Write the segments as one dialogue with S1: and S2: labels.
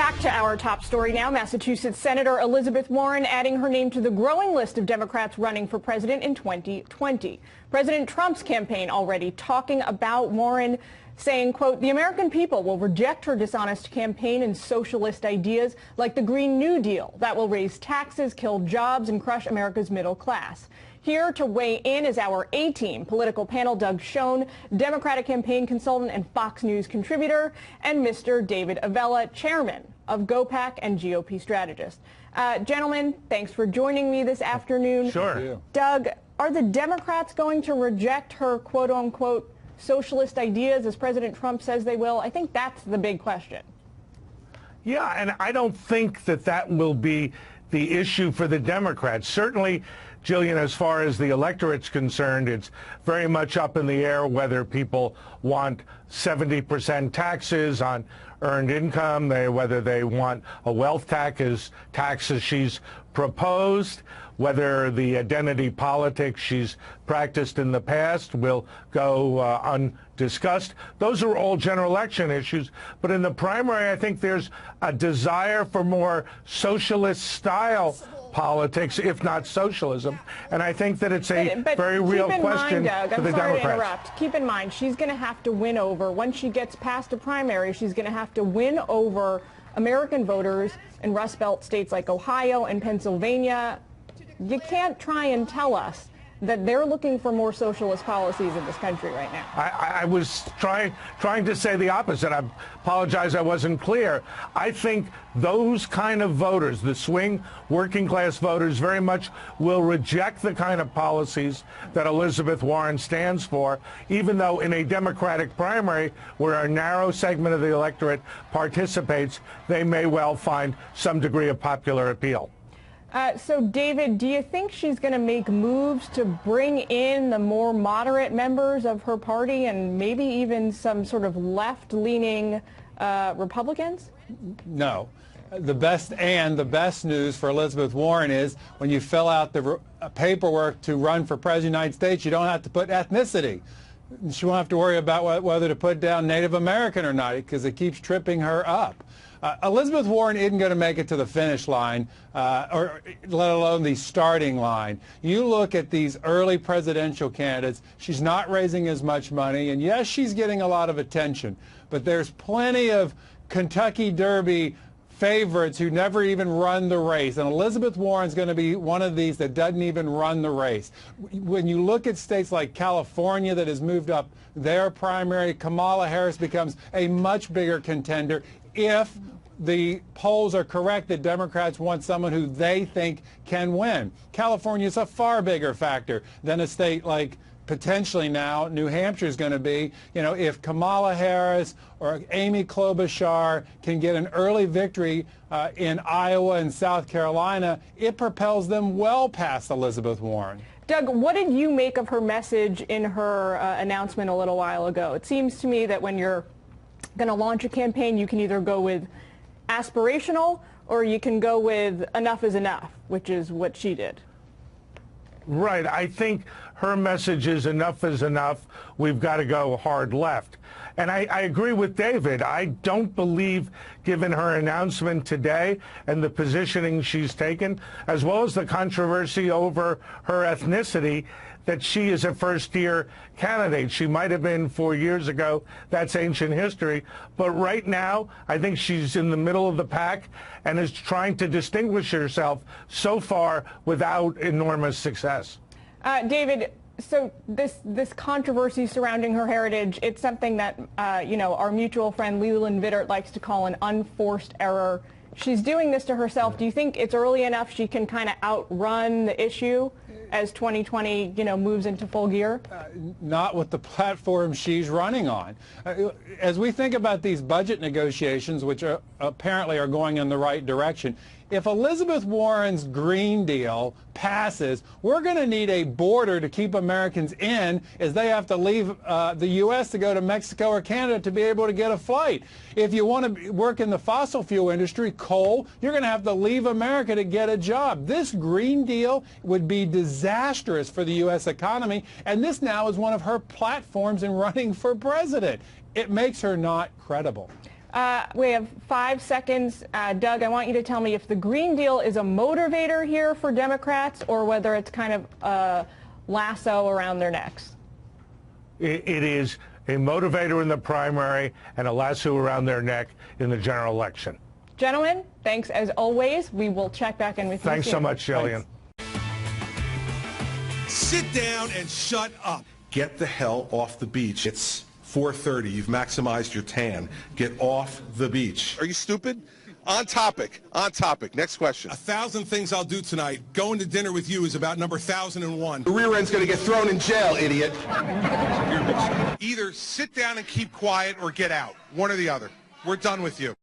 S1: Back to our top story now. Massachusetts Senator Elizabeth Warren adding her name to the growing list of Democrats running for president in 2020. President Trump's campaign already talking about Warren, saying, quote, the American people will reject her dishonest campaign and socialist ideas like the Green New Deal that will raise taxes, kill jobs, and crush America's middle class. Here to weigh in is our A-Team political panel, Doug Schoen, Democratic campaign consultant and Fox News contributor, and Mr. David Avella, chairman of GOPAC and GOP strategist. Gentlemen, thanks for joining me this afternoon.
S2: Sure.
S1: Doug, are the Democrats going to reject her quote-unquote socialist ideas as President Trump says they will? I think that's the big question.
S2: Yeah, and I don't think that that will be the issue for the Democrats. Certainly, Jillian, as far as the electorate's concerned, it's very much up in the air whether people want 70% taxes on earned income, whether they want a wealth tax as she's proposed, whether the identity politics she's practiced in the past will go undiscussed. Those are all general election issues. But in the primary, I think there's a desire for more socialist-style politics, if not socialism. And I think that it's a very real question for the Democrats.
S1: Keep in mind, she's going to have to win over, once she gets past a primary, she's going to have to win over American voters in Rust Belt states like Ohio and Pennsylvania. You can't try and tell us that they're looking for more socialist policies in this country right now.
S2: I was trying to say the opposite. I apologize I wasn't clear. I think those kind of voters, the swing working class voters, very much will reject the kind of policies that Elizabeth Warren stands for, even though in a Democratic primary where a narrow segment of the electorate participates, they may well find some degree of popular appeal.
S1: So, David, do you think she's going to make moves to bring in the more moderate members of her party and maybe even some sort of left-leaning Republicans?
S3: No. The best news for Elizabeth Warren is when you fill out the paperwork to run for president of the United States, you don't have to put ethnicity. She won't have to worry about whether to put down Native American or not because it keeps tripping her up. Elizabeth Warren isn't going to make it to the finish line, or let alone the starting line. You look at these early presidential candidates, she's not raising as much money, and yes, she's getting a lot of attention, but there's plenty of Kentucky Derby favorites who never even run the race, and Elizabeth Warren's going to be one of these that doesn't even run the race. When you look at states like California that has moved up their primary, Kamala Harris becomes a much bigger contender if the polls are correct that Democrats want someone who they think can win. California is a far bigger factor than a state like potentially now New Hampshire is going to be. You know, if Kamala Harris or Amy Klobuchar can get an early victory in Iowa and South Carolina, it propels them well past Elizabeth Warren.
S1: Doug, what did you make of her message in her announcement a little while ago? It seems to me that when you're going to launch a campaign, you can either go with aspirational or you can go with enough is enough, which is what she did.
S2: Right. I think her message is enough is enough. We've got to go hard left. And I agree with David. I don't believe, given her announcement today and the positioning she's taken, as well as the controversy over her ethnicity, that she is a first-year candidate. She might have been 4 years ago. That's ancient history. But right now, I think she's in the middle of the pack and is trying to distinguish herself so far without enormous success.
S1: David, so this controversy surrounding her heritage, it's something that, you know, our mutual friend Leland Vittert likes to call an unforced error. She's doing this to herself. Do you think it's early enough she can kind of outrun the issue as 2020, you know, moves into full gear?
S3: Not with the platform she's running on. As we think about these budget negotiations, which apparently are going in the right direction, if Elizabeth Warren's Green Deal passes, we're going to need a border to keep Americans in as they have to leave the U.S. to go to Mexico or Canada to be able to get a flight. If you want to work in the fossil fuel industry, coal, you're going to have to leave America to get a job. This Green Deal would be disastrous for the U.S. economy, and this now is one of her platforms in running for president. It makes her not credible.
S1: We have 5 seconds. Doug, I want you to tell me if the Green Deal is a motivator here for Democrats or whether it's kind of a lasso around their necks.
S2: It is a motivator in the primary and a lasso around their neck in the general election.
S1: Gentlemen, thanks as always. We will check back in with you soon.
S2: Thanks so much, Jillian.
S4: Sit down and shut up. Get the hell off the beach. It's 4:30. You've maximized your tan. Get off the beach.
S5: Are you stupid? On topic. On topic. Next question.
S4: 1,000 things I'll do tonight. Going to dinner with you is about number 1,001.
S5: The rear end's going to get thrown in jail, idiot.
S4: Either sit down and keep quiet or get out. One or the other. We're done with you.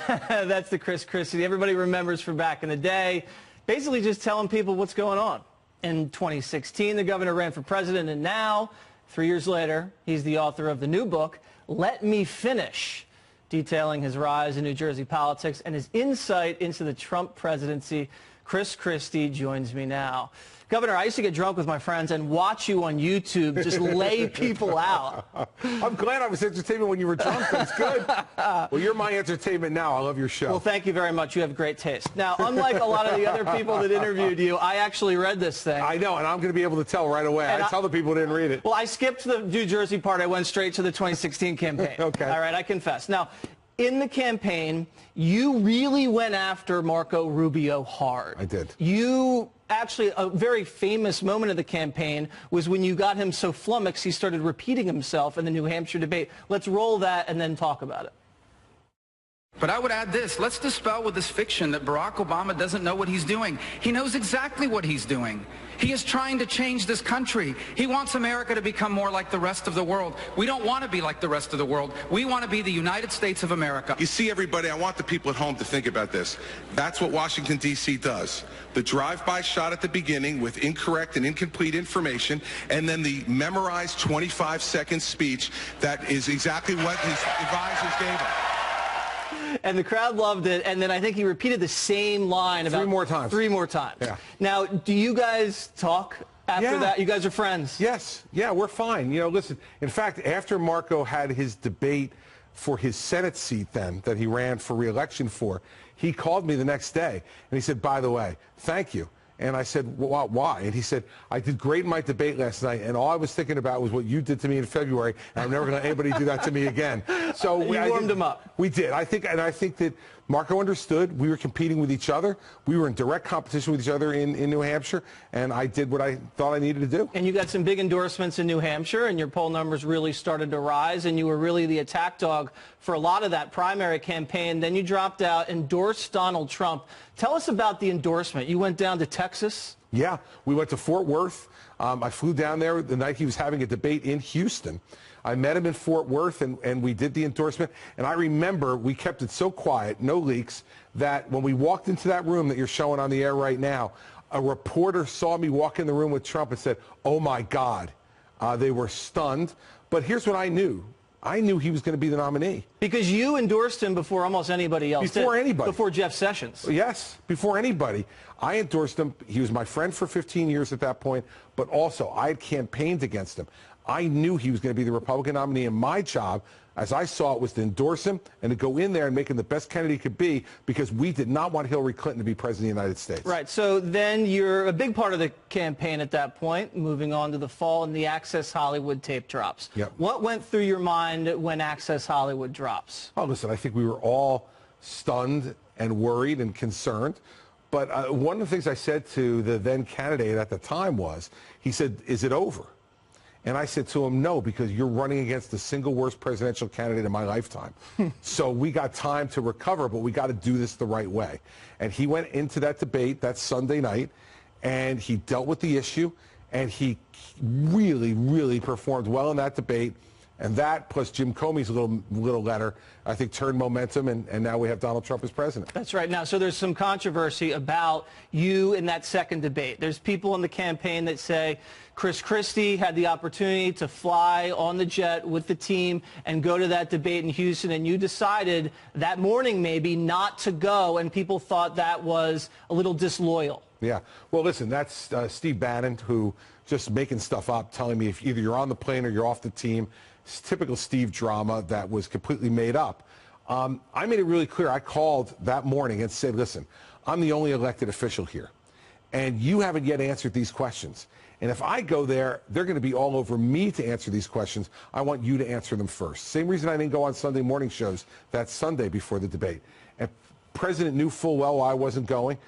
S6: That's the Chris Christie everybody remembers from back in the day. Basically just telling people what's going on. In 2016, the governor ran for president, and now, 3 years later, he's the author of the new book, Let Me Finish, detailing his rise in New Jersey politics and his insight into the Trump presidency. Chris Christie joins me now. Governor, I used to get drunk with my friends and watch you on YouTube just lay people out.
S7: I'm glad I was entertainment when you were drunk. That's good. Well, you're my entertainment now. I love your show.
S6: Well, thank you very much. You have great taste. Now, unlike a lot of the other people that interviewed you, I actually read this thing.
S7: I know, and I'm going to be able to tell right away. I tell the people who didn't read it.
S6: Well, I skipped the New Jersey part. I went straight to the 2016 campaign.
S7: Okay.
S6: All right, I confess. Now, in the campaign, you really went after Marco Rubio hard.
S7: I did.
S6: You actually, a very famous moment of the campaign was when you got him so flummoxed he started repeating himself in the New Hampshire debate. Let's roll that and then talk about it.
S8: But I would add this. Let's dispel with this fiction that Barack Obama doesn't know what he's doing. He knows exactly what he's doing. He is trying to change this country. He wants America to become more like the rest of the world. We don't want to be like the rest of the world. We want to be the United States of America.
S5: You see, everybody, I want the people at home to think about this. That's what Washington, D.C. does. The drive-by shot at the beginning with incorrect and incomplete information, and then the memorized 25-second speech that is exactly what his advisors gave him.
S6: And the crowd loved it, and then I think he repeated the same line about
S7: 3 more times.
S6: 3 more times.
S7: Yeah.
S6: Now, do you guys talk after that? You guys are friends?
S7: Yes. Yeah, we're fine. You know, listen, in fact, after Marco had his debate for his Senate seat then that he ran for re-election for, he called me the next day, and he said, by the way, thank you. And I said, well, why? And he said, I did great in my debate last night, and all I was thinking about was what you did to me in February, and I'm never going to let anybody do that to me again. So
S6: you warmed him up.
S7: We did. I think that Marco understood. We were competing with each other. We were in direct competition with each other in New Hampshire, and I did what I thought I needed to do.
S6: And you got some big endorsements in New Hampshire, and your poll numbers really started to rise, and you were really the attack dog for a lot of that primary campaign. Then you dropped out, endorsed Donald Trump. Tell us about the endorsement. You went down to Texas?
S7: Yeah, we went to Fort Worth. I flew down there the night he was having a debate in Houston. I met him in Fort Worth, and we did the endorsement. And I remember we kept it so quiet, no leaks, that when we walked into that room that you're showing on the air right now, a reporter saw me walk in the room with Trump and said, oh, my God. They were stunned. But here's what I knew. I knew he was going to be the nominee.
S6: Because you endorsed him before almost anybody else
S7: Before
S6: did.
S7: anybody.
S6: Before Jeff Sessions.
S7: Yes, before anybody. I endorsed him. He was my friend for 15 years at that point, but also I had campaigned against him. I knew he was going to be the Republican nominee, and my job, as I saw it, was to endorse him and to go in there and make him the best candidate he could be, because we did not want Hillary Clinton to be president of the United States.
S6: Right. So then you're a big part of the campaign at that point, moving on to the fall, and the Access Hollywood tape drops.
S7: Yep.
S6: What went through your mind when Access Hollywood drops?
S7: Oh, listen, I think we were all stunned and worried and concerned. But one of the things I said to the then candidate at the time was, he said, is it over? And I said to him, no, because you're running against the single worst presidential candidate in my lifetime. So we got time to recover, but we got to do this the right way. And he went into that debate that Sunday night, and he dealt with the issue, and he really, really performed well in that debate. And that, plus Jim Comey's little letter, I think turned momentum, and now we have Donald Trump as president.
S6: That's right. Now, so there's some controversy about you in that second debate. There's people in the campaign that say Chris Christie had the opportunity to fly on the jet with the team and go to that debate in Houston, and you decided that morning maybe not to go, and people thought that was a little disloyal.
S7: Yeah. Well, listen, that's Steve Bannon, who just making stuff up, telling me if either you're on the plane or you're off the team. It's typical Steve drama that was completely made up. I made it really clear. I called that morning and said, listen, I'm the only elected official here, and you haven't yet answered these questions. And if I go there, they're going to be all over me to answer these questions. I want you to answer them first. Same reason I didn't go on Sunday morning shows that Sunday before the debate. And President knew full well I wasn't going.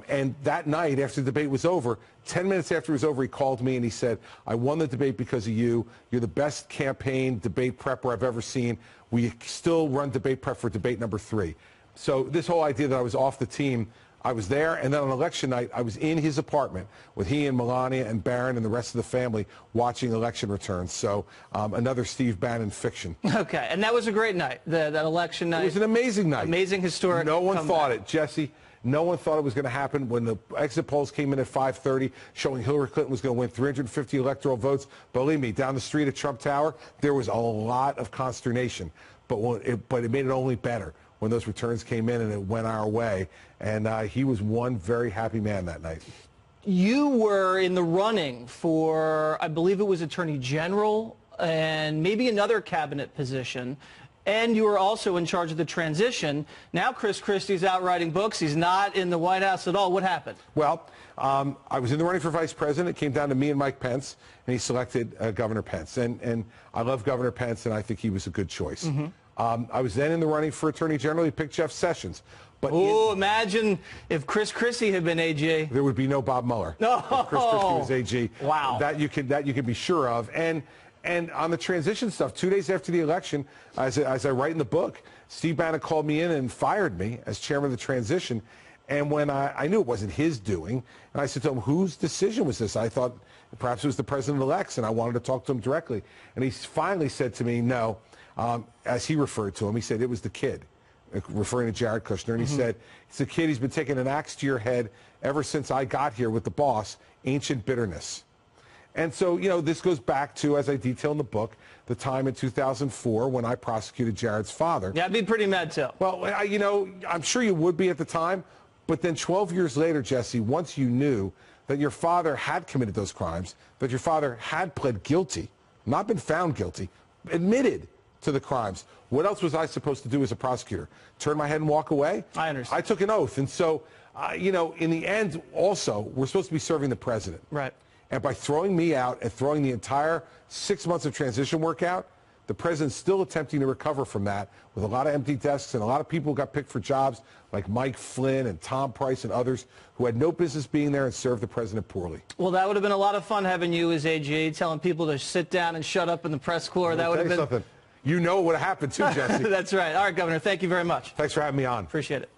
S7: And that night, after the debate was over, 10 minutes after it was over, he called me and he said, I won the debate because of you. You're the best campaign debate prepper I've ever seen. We still run debate prep for debate number 3. So this whole idea that I was off the team, I was there, and then on election night, I was in his apartment with he and Melania and Barron and the rest of the family watching election returns. So another Steve Bannon fiction.
S6: Okay, and that was a great night, that election night.
S7: It was an amazing night.
S6: Amazing, historic.
S7: No one
S6: comeback.
S7: thought it, Jesse. No one thought it was going to happen when the exit polls came in at 5:30, showing Hillary Clinton was going to win 350 electoral votes. Believe me, down the street at Trump Tower, there was a lot of consternation. But it made it only better when those returns came in and it went our way. And he was one very happy man that night.
S6: You were in the running for, I believe it was Attorney General and maybe another cabinet position. And you were also in charge of the transition. Now Chris Christie's out writing books. He's not in the White House at all. What happened?
S7: Well, I was in the running for vice president. It came down to me and Mike Pence, and he selected Governor Pence. And I love Governor Pence, and I think he was a good choice. Mm-hmm. I was then in the running for Attorney General. He picked Jeff Sessions. But
S6: imagine if Chris Christie had been AG.
S7: There would be no Bob Mueller.
S6: No.
S7: If Chris Christie was AG.
S6: Wow.
S7: That you can be sure of. And on the transition stuff, 2 days after the election, as I write in the book, Steve Bannon called me in and fired me as chairman of the transition. And when I knew it wasn't his doing, and I said to him, whose decision was this? I thought perhaps it was the president-elect's, and I wanted to talk to him directly. And he finally said to me, no, as he referred to him, he said it was the kid, referring to Jared Kushner. And he said, it's the kid. He's been taking an axe to your head ever since I got here with the boss, ancient bitterness. And so, you know, this goes back to, as I detail in the book, the time in 2004 when I prosecuted Jared's father.
S6: Yeah, I'd be pretty mad too.
S7: Well, you know, I'm sure you would be at the time, but then 12 years later, Jesse, once you knew that your father had committed those crimes, that your father had pled guilty, not been found guilty, admitted to the crimes, what else was I supposed to do as a prosecutor? Turn my head and walk away?
S6: I understand.
S7: I took an oath. And so, you know, in the end, also, we're supposed to be serving the president.
S6: Right.
S7: And by throwing me out and throwing the entire 6 months of transition work out, the president's still attempting to recover from that with a lot of empty desks and a lot of people who got picked for jobs like Mike Flynn and Tom Price and others who had no business being there and served the president poorly.
S6: Well, that would have been a lot of fun having you as AG, telling people to sit down and shut up in the press corps. That would have been
S7: something. You know what would have happened too, Jesse.
S6: That's right. All right, Governor, thank you very much.
S7: Thanks for having me on.
S6: Appreciate it.